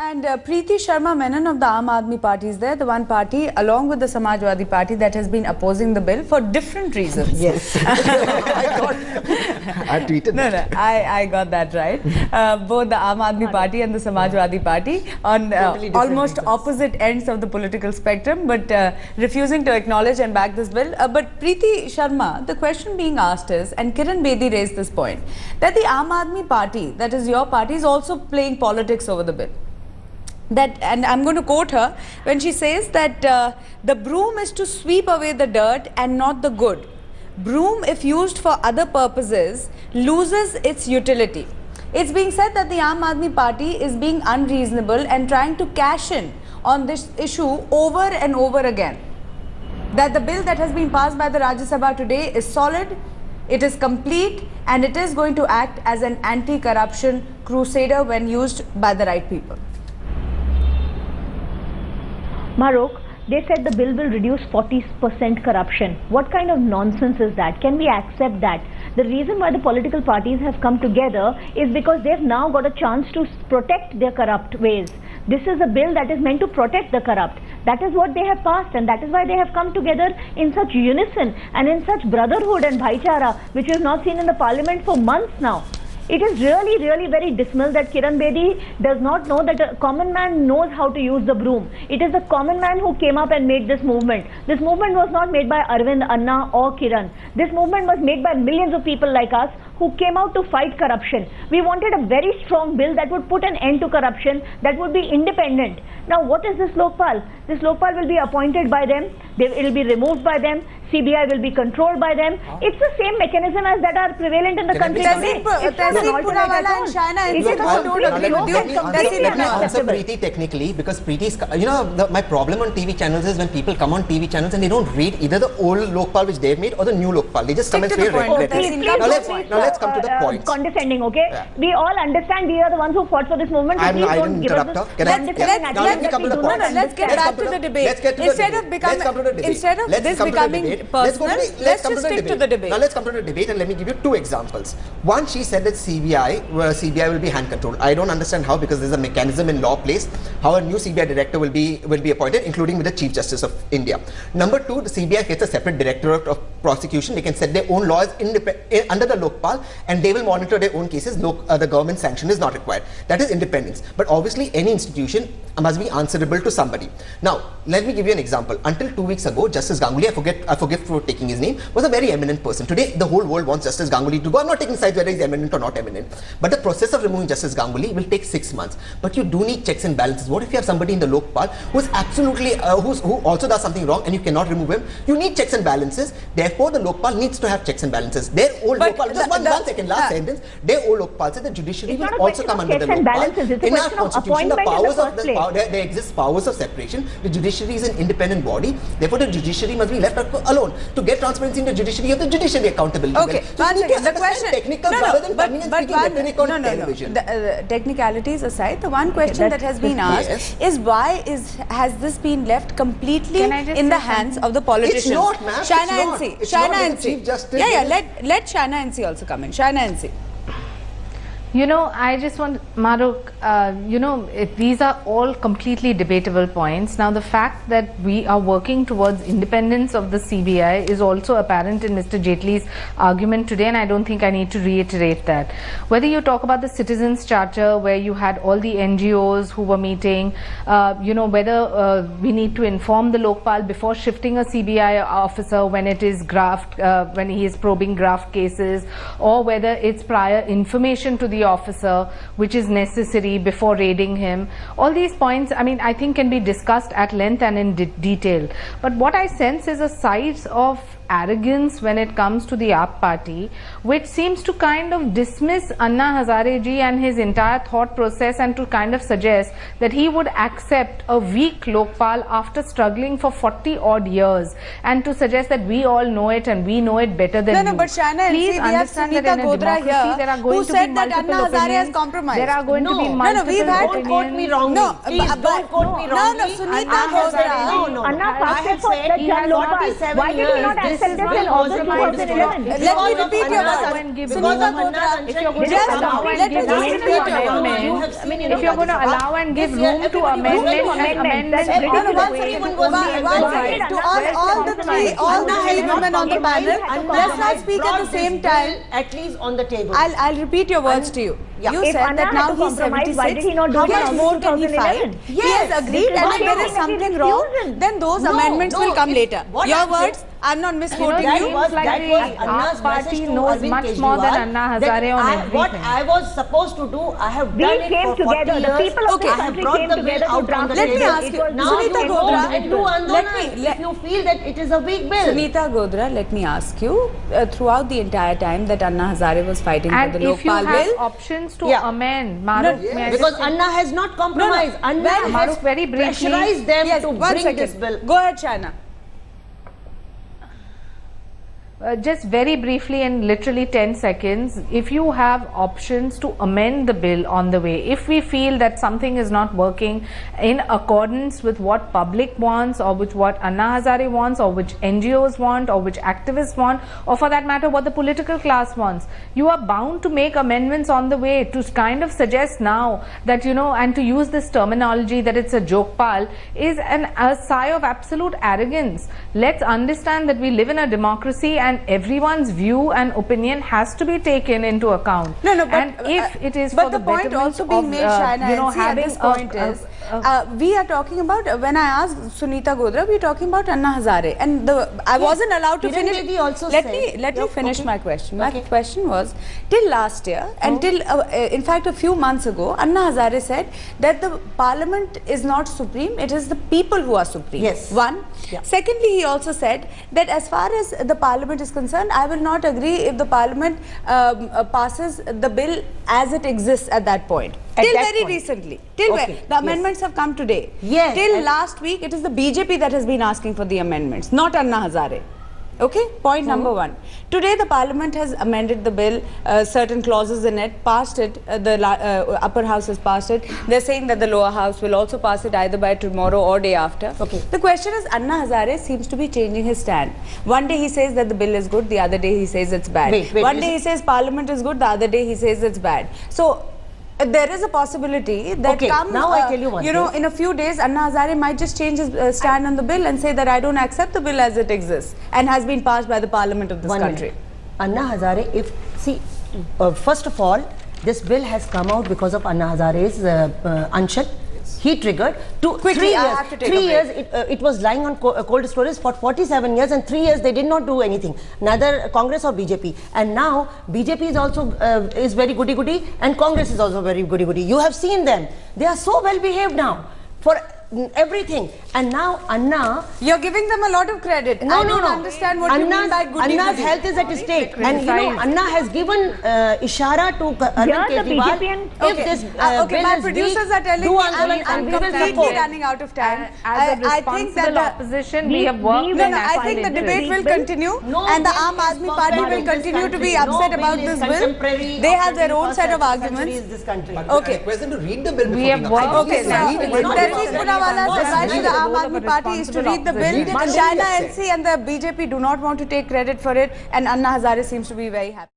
And Preeti Shankar Menon of the Aam Aadmi Party is there, the one party along with the Samajwadi Party that has been opposing the bill for different reasons. Yes. I tweeted that. No, I got that right. Both the Aam Aadmi Party and the Samajwadi Party on almost opposite ends of the political spectrum, but refusing to acknowledge and back this bill. But Preeti Sharma, the question being asked is, and Kiran Bedi raised this point, that the Aam Aadmi Party, that is your party, is also playing politics over the bill. That, and I'm going to quote her when she says that the broom is to sweep away the dirt and not the good. Broom, if used for other purposes, loses its utility. It's being said that the Aam Aadmi Party is being unreasonable and trying to cash in on this issue over and over again. That the bill that has been passed by the Rajya Sabha today is solid, it is complete, and it is going to act as an anti-corruption crusader when used by the right people. Marok, they said the bill will reduce 40% corruption. What kind of nonsense is that? Can we accept that? The reason why the political parties have come together is because they've now got a chance to protect their corrupt ways. This is a bill that is meant to protect the corrupt. That is what they have passed, and that is why they have come together in such unison and in such brotherhood and bhaichara, which we have not seen in the parliament for months now. It is really very dismal that Kiran Bedi does not know that a common man knows how to use the broom. It is the common man who came up and made this movement. This movement was not made by Arvind, Anna or Kiran. This movement was made by millions of people like us who came out to fight corruption. We wanted a very strong bill that would put an end to corruption, that would be independent. Now what is this Lokpal? This Lokpal will be appointed by them, it will be removed by them, CBI will be controlled by them. It's the same mechanism as that are prevalent in the country today. Let me answer Preeti technically, because Preeti's, my problem on TV channels is when people come on TV channels and they don't read either the old Lokpal which they've made or the new Lokpal. They just come and say Now let's come to the point. Condescending, okay? Yeah. We all understand we are the ones who fought for this movement. I didn't interrupt her. Let me come to the point. Let's get back to the debate. Instead of this becoming personal, let's just stick to the debate. Now let's come to the debate and let me give you two examples. One, she said that CBI will be hand controlled. I don't understand how, because there's a mechanism in law place how a new CBI director will be appointed, including with the Chief Justice of India. Number two, the CBI gets a separate directorate of prosecution. They can set their own laws under the Lokpal, and they will monitor their own cases. The government sanction is not required. That is independence. But obviously, any institution must be answerable to somebody. Now, let me give you an example. Until 2 weeks ago, Justice Ganguly, I forget for taking his name, was a very eminent person. Today, the whole world wants Justice Ganguly to go. I'm not taking sides whether he's eminent or not eminent. But the process of removing Justice Ganguly will take 6 months. But you do need checks and balances. What if you have somebody in the Lokpal who's absolutely, who also does something wrong and you cannot remove him? You need checks and balances. Therefore, the Lokpal needs to have checks and balances. Their old Lokpal, just one second, last sentence. Their old Lokpal said the judiciary will also come under the Lokpal. In our constitution, the powers of there exists powers of separation. The judiciary is an independent body. Therefore, the judiciary must be left alone. To get transparency in the judiciary, you have the judiciary accountability. Okay, so the question, technical rather than coming and speaking rhetoric on television. Technicalities aside, the one question that has been asked is why has this been left completely in the hands of the politicians? It's not, ma'am. Shaina NC. Yeah, let Shaina NC also come in. Shaina NC. I just want, Marok, these are all completely debatable points. Now, the fact that we are working towards independence of the CBI is also apparent in Mr. Jaitley's argument today, and I don't think I need to reiterate that. Whether you talk about the Citizens Charter, where you had all the NGOs who were meeting, whether we need to inform the Lokpal before shifting a CBI officer when it is when he is probing graft cases, or whether it's prior information to the officer which is necessary before raiding him. All these points, I think can be discussed at length and in detail. But what I sense is a side of arrogance when it comes to the AAP party, which seems to kind of dismiss Anna Hazare ji and his entire thought process, and to kind of suggest that he would accept a weak Lokpal after struggling for 40 odd years, and to suggest that we all know it and we know it better than you. But Shaina, please understand that in a democracy there are going to be multiple opinions. There are going to be multiple opinions. Don't quote me wrongly. Please don't quote me wrongly. Sunita Godra. No. I have said he has 47 years. said this in August 2011. Let me repeat your words. Sunita Godra, if you're going to allow and give room to amendments, if you're going to allow and give room to amendments, to all the three women on the panel, let's not speak at the same time. At least on the table. I'll repeat your words to you. You If said Anna that had now to he's compromise, 76. why did he not do How it much in more can he 2011? fight? He has agreed, and if there is something wrong, then those amendments will come later. Your words, I'm not misquoting That you. was Anna's Anna's party message to knows Arvind much more than Kejriwal Anna Hazare that on what everything. I was supposed to do, I have We done it came for 40 together. The years. people of Okay. the I have country brought came the bill together to out on draft the the Let me bill. ask It you, was Now Sunita you go Godra, and do let Andolana me- if you feel that it is a weak bill. Sunita Godra, let me ask you, throughout the entire time that Anna Hazare was fighting And for the if you Lokpal have bill, options to Yeah. amend, Maruk, may I Because just say- Anna has not compromised. Anna Well, has Maruk, very briefly- pressurized them yes, to one bring second. this bill. Go ahead, Shaina. Just very briefly in literally 10 seconds, if you have options to amend the bill on the way, if we feel that something is not working in accordance with what public wants or with what Anna Hazare wants or which NGOs want or which activists want or for that matter what the political class wants, you are bound to make amendments on the way. To kind of suggest now that, you know, and to use this terminology that it's a Lokpal is a sigh of absolute arrogance. Let's understand that we live in a democracy and everyone's view and opinion has to be taken into account. No, but and if it is but for the point betterment also being of, made, Shaina, you know, and see, at having this point is we are talking about, when I asked Sunita Godra, we are talking about Anna Hazare, and I wasn't allowed to Kiran finish. Bedi also let said- me finish my question. My question was, till last year and till in fact a few months ago, Anna Hazare said that the parliament is not supreme; it is the people who are supreme. Yes. One. Yeah. Secondly, he also said that as far as the parliament is concerned, I will not agree if the parliament passes the bill as it exists at that point. Till that very point. recently. Till Okay. when the amendments have come today. Yes. Till And- last week, it is the BJP that has been asking for the amendments, not Anna Hazare. Okay, point number one. Today the parliament has amended the bill, certain clauses in it, passed it, the upper house has passed it. They're saying that the lower house will also pass it either by tomorrow or day after. Okay. The question is, Anna Hazare seems to be changing his stand. One day he says that the bill is good, the other day he says it's bad. Wait, One day he says parliament is good, the other day he says it's bad. So there is a possibility that Okay, comes, now I tell you one thing. in a few days, Anna Hazare might just change his stand on the bill and say that I don't accept the bill as it exists and has been passed by the parliament of this country. Anna Hazare, first of all, this bill has come out because of Anna Hazare's Anshul. He triggered to Quickly, 3 years. I have to take a 3 break. years it was lying on cold storage for 47 years, and 3 years they did not do anything. Neither Congress or BJP. And now BJP is also is very goody-goody, and Congress is also very goody-goody. You have seen them. They are so well behaved now for everything. And now Anna, You're giving them a lot of credit. I don't understand what you mean by goody Anna's goody. health is at stake, and you know Anna has given ishara to Arvind Here the Kejriwal. BJP and- If this okay, bill my is producers weak, are telling do me Andolan and we will completely support. running out of time. as a I think that responsible opposition, we have worked we in will I national think the interest. debate will continue, No and the bill Aam is Aadmi Party perfect will in this continue to be country. upset No about bill this is bill. contemporary They of have their own 21st set of century arguments. is this country. Okay. I request them to read the bill before We have giving up. worked Okay, in so national Tanveer interest. Punawala's advice to the Aam Role of a Aadmi Party is to responsible read the bill. opposition. China LC and the BJP do not want to take credit for it, and Anna Hazare seems to be very happy.